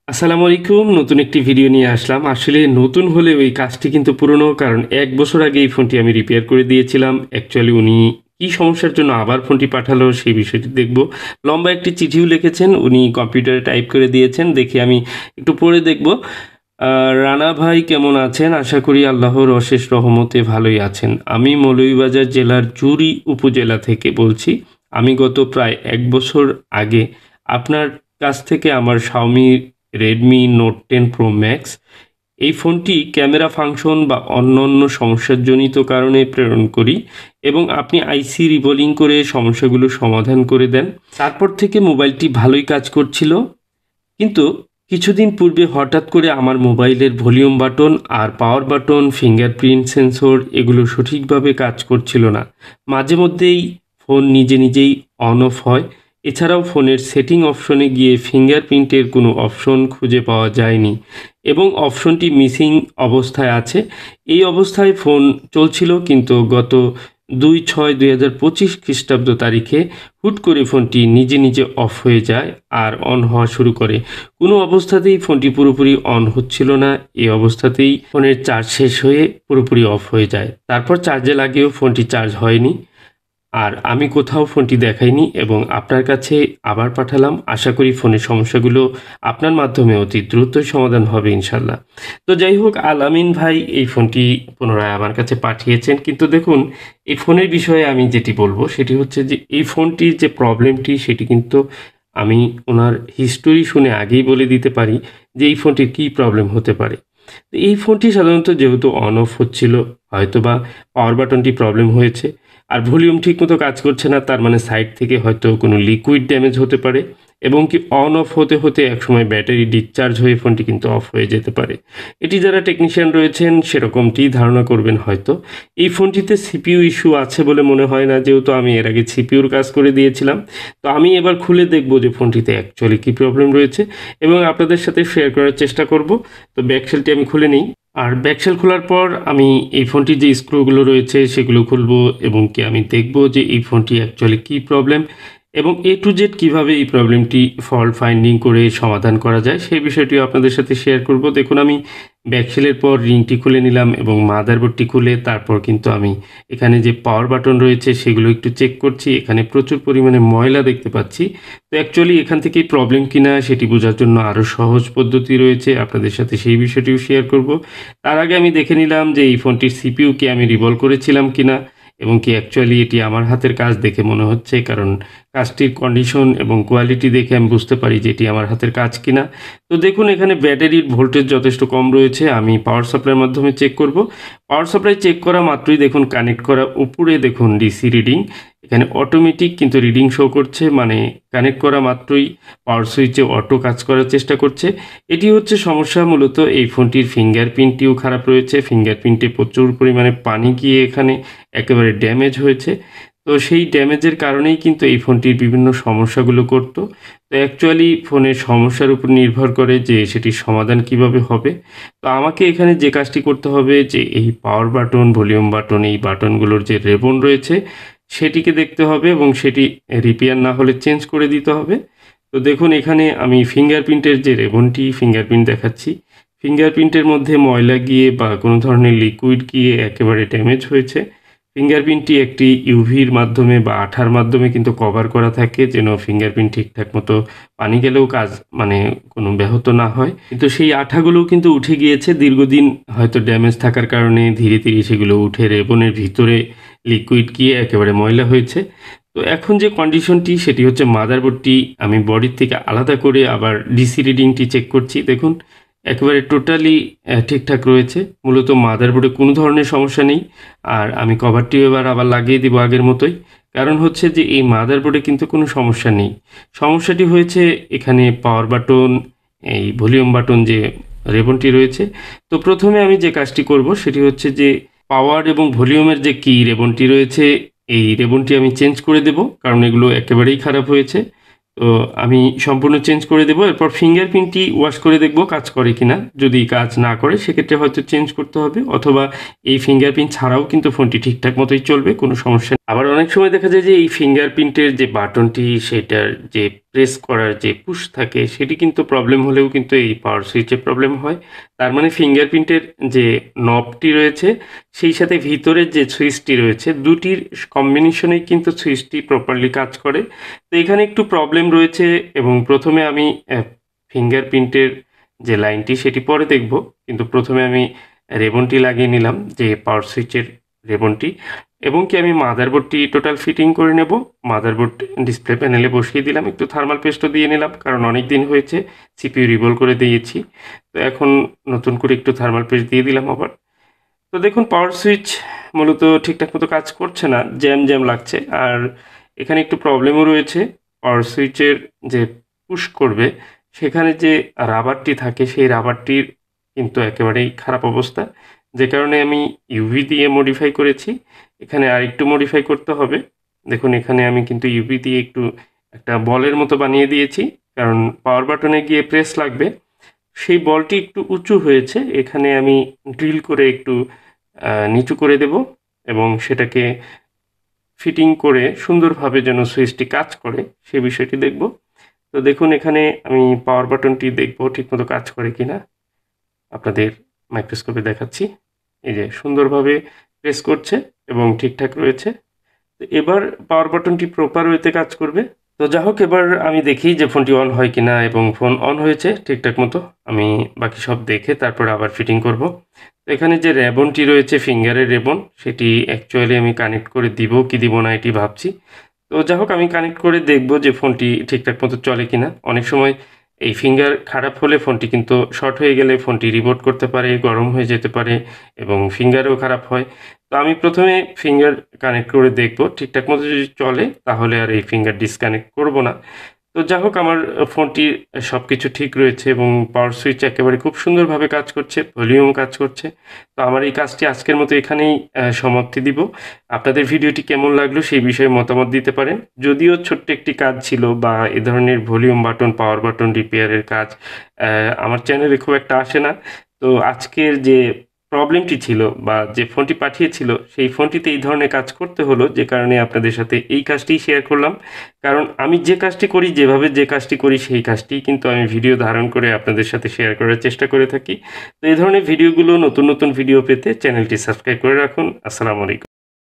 আসসালামু আলাইকুম। নতুন একটি ভিডিও নিয়ে আসলাম। আসলে নতুন হলেও এই কাজটি কিন্তু পুরনো। কারণ ১ বছর আগে এই ফোনটি আমি রিপেয়ার করে দিয়েছিলাম। অ্যাকচুয়ালি উনি কি সমস্যার জন্য আবার ফোনটি পাঠালো সেই বিষয়টি দেখব। লম্বা একটি চিঠিও লিখেছেন। উনি কম্পিউটারে টাইপ করে দিয়েছেন। দেখি আমি একটু পড়ে দেখব। রানা ভাই কেমন আছেন? আশা করি আল্লাহর অশেষ রহমতে ভালোই আছেন। আমি মৌলভীবাজার জেলার জুড়ি উপজেলা থেকে বলছি। আমি গত প্রায় ১ বছর আগে আপনার কাছ থেকে আমার Xiaomi Redmi Note 10 Pro Max এই ফোনটি ক্যামেরা ফাংশন বা অন্যান্য সমস্যাজনিত কারণে প্রেরণ করি এবং আপনি আইসি রিবোলিং করে সমস্যাগুলো সমাধান করে দেন। তারপর থেকে মোবাইলটি ভালোই কাজ করছিল, কিন্তু কিছুদিন পূর্বে হঠাৎ করে আমার মোবাইলের ভলিউম বাটন আর পাওয়ার বাটন, ফিঙ্গারপ্রিন্ট সেন্সর এগুলো সঠিকভাবে কাজ করছিল না। মাঝে মধ্যেই ফোন নিজে নিজেই অন অফ হয়। এছাড়াও ফোনের সেটিং অপশনে গিয়ে ফিঙ্গারপ্রিন্টের কোনো অপশন খুঁজে পাওয়া যায়নি এবং অপশনটি মিসিং অবস্থায় আছে। এই অবস্থায় ফোন চলছিল, কিন্তু গত ২/৬/২০২৫ খ্রিস্টাব্দ তারিখে হুট করে ফোনটি নিজে নিজে অফ হয়ে যায় আর অন হওয়া শুরু করে। কোনো অবস্থাতেই ফোনটি পুরোপুরি অন হচ্ছিল না। এই অবস্থাতেই ফোনের চার্জ শেষ হয়ে পুরোপুরি অফ হয়ে যায়। তারপর চার্জে লাগিয়েও ফোনটি চার্জ হয়নি। আর আমি কোথাও ফোনটি দেখাইনি এবং আপনার কাছে আবার পাঠালাম। আশা করি ফোনের সমস্যাগুলো আপনার মাধ্যমে অতি দ্রুতই সমাধান হবে ইনশাল্লাহ। তো যাই হোক, আমিন ভাই এই ফোনটি পুনরায় আমার কাছে পাঠিয়েছেন। কিন্তু দেখুন, এই ফোনের বিষয়ে আমি যেটি বলবো সেটি হচ্ছে যে এই ফোনটির যে প্রবলেমটি সেটি কিন্তু আমি ওনার হিস্টোরি শুনে আগেই বলে দিতে পারি যে এই ফোনটির কী প্রবলেম হতে পারে। তো এই ফোনটি সাধারণত যেহেতু অন অফ হচ্ছিল, হয়তোবা পাওয়ার বাটনটি প্রবলেম হয়েছে আর ভলিউম ঠিকমতো কাজ করছে না, তার মানে সাইড থেকে হয়তো কোনো লিকুইড ড্যামেজ হতে পারে এবং কি অন অফ হতে হতে একসময় ব্যাটারি ডিসচার্জ হয়ে ফোনটি কিন্তু অফ হয়ে যেতে পারে। এটি যারা টেকনিশিয়ান রয়েছেন সেরকমটি ধারণা করবেন হয়তো। এই ফোনটিতে সিপিইউ ইস্যু আছে বলে মনে হয় না, যেহেতু আমি এর আগে সিপিইউর কাজ করে দিয়েছিলাম। তো আমি এবার খুলে দেখব যে ফোনটিতে অ্যাকচুয়ালি কী প্রবলেম রয়েছে এবং আপনাদের সাথে শেয়ার করার চেষ্টা করব। তো ব্যাকশেলটি আমি খুলে নিই। আর ব্যাকশেল খোলার পর আমি এই ফোনটির যে স্ক্রুগুলো রয়েছে সেগুলো খুলবো এবং কি আমি দেখব যে এই ফোনটি অ্যাকচুয়ালি কী প্রবলেম এবং A to Z কীভাবে এই প্রবলেমটি ফল্ট ফাইন্ডিং করে সমাধান করা যায় সেই বিষয়টিও আপনাদের সাথে শেয়ার করব। দেখুন, আমি ব্যাকশেলের পর রিংটি খুলে নিলাম এবং মাদারবোর্ডটি খুলে তারপর কিন্তু আমি এখানে যে পাওয়ার বাটন রয়েছে সেগুলো একটু চেক করছি। এখানে প্রচুর পরিমাণে ময়লা দেখতে পাচ্ছি। তো অ্যাকচুয়ালি এখান থেকেই প্রবলেম কিনা সেটি বোঝার জন্য আরও সহজ পদ্ধতি রয়েছে, আপনাদের সাথে সেই বিষয়টিও শেয়ার করব। তার আগে আমি দেখে নিলাম যে এই ফোনটির সিপিইউকে আমি রিভলভ করেছিলাম কিনা এবং কি অ্যাকচুয়ালি এটি আমার হাতের কাজ দেখে মনে হচ্ছে, কারণ কাজটির কন্ডিশন এবং কোয়ালিটি দেখে আমি বুঝতে পারি যে এটি আমার হাতের কাজ কিনা। তো দেখুন, এখানে ব্যাটারির ভোল্টেজ যথেষ্ট কম রয়েছে। আমি পাওয়ার সাপ্লাইয়ের মাধ্যমে চেক করব। পাওয়ার সাপ্লাই চেক করা মাত্রই দেখুন কানেক্ট করা উপরে দেখুন ডিসি রিডিং, এখানে অটোমেটিক কিন্তু রিডিং শো করছে, মানে কানেক্ট করা মাত্রই পাওয়ার সুইচে অটো কাজ করার চেষ্টা করছে। এটি হচ্ছে সমস্যা। মূলত এই ফোনটির ফিঙ্গারপ্রিন্টটিও খারাপ রয়েছে। ফিঙ্গারপ্রিন্টে প্রচুর পরিমাণে পানি গিয়ে এখানে একেবারে ড্যামেজ হয়েছে। তো সেই ড্যামেজের কারণেই কিন্তু এই ফোনটির বিভিন্ন সমস্যাগুলো করতো। তো অ্যাকচুয়ালি ফোনের সমস্যার উপর নির্ভর করে যে সেটির সমাধান কিভাবে হবে। তো আমাকে এখানে যে কাজটি করতে হবে যে এই পাওয়ার বাটন, ভলিউম বাটন, এই বাটনগুলোর যে রেবন রয়েছে সেটিকে দেখতে হবে এবং সেটি রিপেয়ার না হলে চেঞ্জ করে দিতে হবে। তো দেখুন, এখানে আমি ফিঙ্গারপ্রিন্টের যে রেবনটি ফিঙ্গারপ্রিন্ট দেখাচ্ছি। ফিঙ্গারপ্রিন্টের মধ্যে ময়লা গিয়ে বা কোনো ধরনের লিকুইড গিয়ে একেবারে ড্যামেজ হয়েছে। ফিঙ্গারপ্রিন্টটি একটি ইউভির মাধ্যমে বা আঠার মাধ্যমে কিন্তু কভার করা থাকে, যেন ফিঙ্গারপ্রিন্ট ঠিকঠাক মতো পানি গেলেও কাজ মানে কোনো ব্যাহত না হয়। কিন্তু সেই আঠাগুলোও কিন্তু উঠে গিয়েছে। দীর্ঘদিন হয়তো ড্যামেজ থাকার কারণে ধীরে ধীরে সেগুলো উঠে রেবনের ভিতরে লিকুইড গিয়ে একেবারে ময়লা হয়েছে। তো এখন যে কন্ডিশনটি সেটি হচ্ছে মাদারবোর্ডটি আমি বডির থেকে আলাদা করে আবার ডিসি রিডিংটি চেক করছি। দেখুন, একেবারে টোটালি ঠিকঠাক রয়েছে। মূলত মাদারবোর্ডে কোনো ধরনের সমস্যা নেই। আর আমি কভারটিও এবার আবার লাগিয়ে দিব আগের মতোই। কারণ হচ্ছে যে এই মাদারবোর্ডে কিন্তু কোনো সমস্যা নেই। সমস্যাটি হয়েছে এখানে পাওয়ার বাটন, এই ভলিউম বাটন যে রেবনটি রয়েছে। তো প্রথমে আমি যে কাজটি করব সেটি হচ্ছে যে পাওয়ার এবং ভলিউমের যে কি রেবনটি রয়েছে এই রেবনটি আমি চেঞ্জ করে দেব, কারণ এগুলো একেবারেই খারাপ হয়েছে। তো আমি সম্পূর্ণ চেঞ্জ করে দেবো। এরপর ফিঙ্গারপ্রিন্টটি ওয়াশ করে দেখব কাজ করে কিনা। যদি কাজ না করে সেক্ষেত্রে হয়তো চেঞ্জ করতে হবে, অথবা এই ফিঙ্গারপ্রিন্ট ছাড়াও কিন্তু ফোনটি ঠিকঠাক মতোই চলবে, কোনো সমস্যা নেই। আবার অনেক সময় দেখা যায় যে এই ফিঙ্গারপ্রিন্টের যে বাটনটি সেটার যে প্রেস করার যে পুশ থাকে সেটি কিন্তু প্রবলেম হলেও কিন্তু এই পাওয়ার সুইচে প্রবলেম হয়। তার মানে ফিঙ্গারপ্রিন্টের যে নবটি রয়েছে সেই সাথে ভিতরের যে সুইচটি রয়েছে দুটির কম্বিনেশনেই কিন্তু সুইচটি প্রপারলি কাজ করে। তো এখানে একটু প্রবলেম রয়েছে এবং প্রথমে আমি ফিঙ্গারপ্রিন্টের যে লাইনটি সেটি পরে দেখব। কিন্তু প্রথমে আমি রেবনটি লাগিয়ে নিলাম যে পাওয়ার সুইচের রেবনটি এবং কি আমি মাদারবোর্ডটি টোটাল ফিটিং করে নেব। মাদারবোর্ড ডিসপ্লে প্যানেলে বসিয়ে দিলাম, একটু থার্মাল পেস্টও দিয়ে নিলাম কারণ অনেক দিন হয়েছে সিপিইউ রিভল করে দিয়েছি। তো এখন নতুন করে একটু থার্মাল পেস্ট দিয়ে দিলাম আবার। তো দেখুন পাওয়ার সুইচ মূলত ঠিকঠাক মতো কাজ করছে না, জ্যাম জ্যাম লাগছে। আর এখানে একটু প্রবলেমও রয়েছে, পাওয়ার সুইচের যে পুশ করবে সেখানে যে রাবারটি থাকে সেই রাবারটির কিন্তু একেবারেই খারাপ অবস্থা, যে কারণে আমি ইউভি দিয়ে মডিফাই করেছি। এখানে আরেকটু মডিফাই করতে হবে। দেখুন এখানে আমি কিন্তু ইউভি দিয়ে একটু একটা বলের মতো বানিয়ে দিয়েছি, কারণ পাওয়ার বাটনে গিয়ে প্রেস লাগবে। সেই বলটি একটু উঁচু হয়েছে, এখানে আমি ড্রিল করে একটু নিচু করে দেব এবং সেটাকে ফিটিং করে সুন্দরভাবে যেন সুইচটি কাজ করে সেই বিষয়টি দেখব। তো দেখুন এখানে আমি পাওয়ার বাটনটি দেখব ঠিকমতো কাজ করে কিনা, আপনাদের মাইক্রোস্কোপে দেখাচ্ছি। এই যে সুন্দরভাবে প্রেস করছে এবং ঠিকঠাক রয়েছে। তো এবার পাওয়ার বাটনটি প্রপার ওয়েতে কাজ করবে। তো যা হোক, এবার আমি দেখি যে ফোনটি অন হয় কিনা এবং ফোন অন হয়েছে ঠিকঠাক মতো। আমি বাকি সব দেখে তারপর আবার ফিটিং করব। তো এখানে যে রেবনটি রয়েছে ফিঙ্গারের রেবন, সেটি অ্যাকচুয়ালি আমি কানেক্ট করে দিব কি দিব না এটি ভাবছি। তো যা হোক, আমি কানেক্ট করে দেখব যে ফোনটি ঠিকঠাক মতো চলে কিনা। অনেক সময় এই ফিঙ্গার খারাপ হলে ফোনটি কিন্তু শর্ট হয়ে গেলে ফোনটি রিবোট করতে পারে, গরম হয়ে যেতে পারে এবং ফিঙ্গারও খারাপ হয়। তো আমি প্রথমে ফিঙ্গার কানেক্ট করে দেখব, ঠিকঠাক মতো যদি চলে তাহলে আর এই ফিঙ্গার ডিসকানেক্ট করব না। তো যা হোক, আমার ফোনটির সব কিছু ঠিক রয়েছে এবং পাওয়ার সুইচ একেবারে খুব সুন্দরভাবে কাজ করছে, ভলিউম কাজ করছে। তো আমার এই কাজটি আজকের মতো এখানেই সমাপ্তি দিব। আপনাদের ভিডিওটি কেমন লাগলো সেই বিষয়ে মতামত দিতে পারেন। যদিও ছোট্ট একটি কাজ ছিল বা এ ধরনের ভলিউম বাটন, পাওয়ার বাটন রিপেয়ারের কাজ আমার চ্যানেলে খুব একটা আসে না। তো আজকের যে প্রবলেমটি ছিল বা যে ফোনটি পাঠিয়েছিল সেই ফোনটিতে এই ধরনের কাজ করতে হলো, যে কারণে আপনাদের সাথে এই কাজটিই শেয়ার করলাম। কারণ আমি যে কাজটি করি, যেভাবে যে কাজটি করি সেই কাজটিই কিন্তু আমি ভিডিও ধারণ করে আপনাদের সাথে শেয়ার করার চেষ্টা করে থাকি। তো এই ধরনের ভিডিওগুলো, নতুন নতুন ভিডিও পেতে চ্যানেলটি সাবস্ক্রাইব করে রাখুন। আসসালামু আলাইকুম।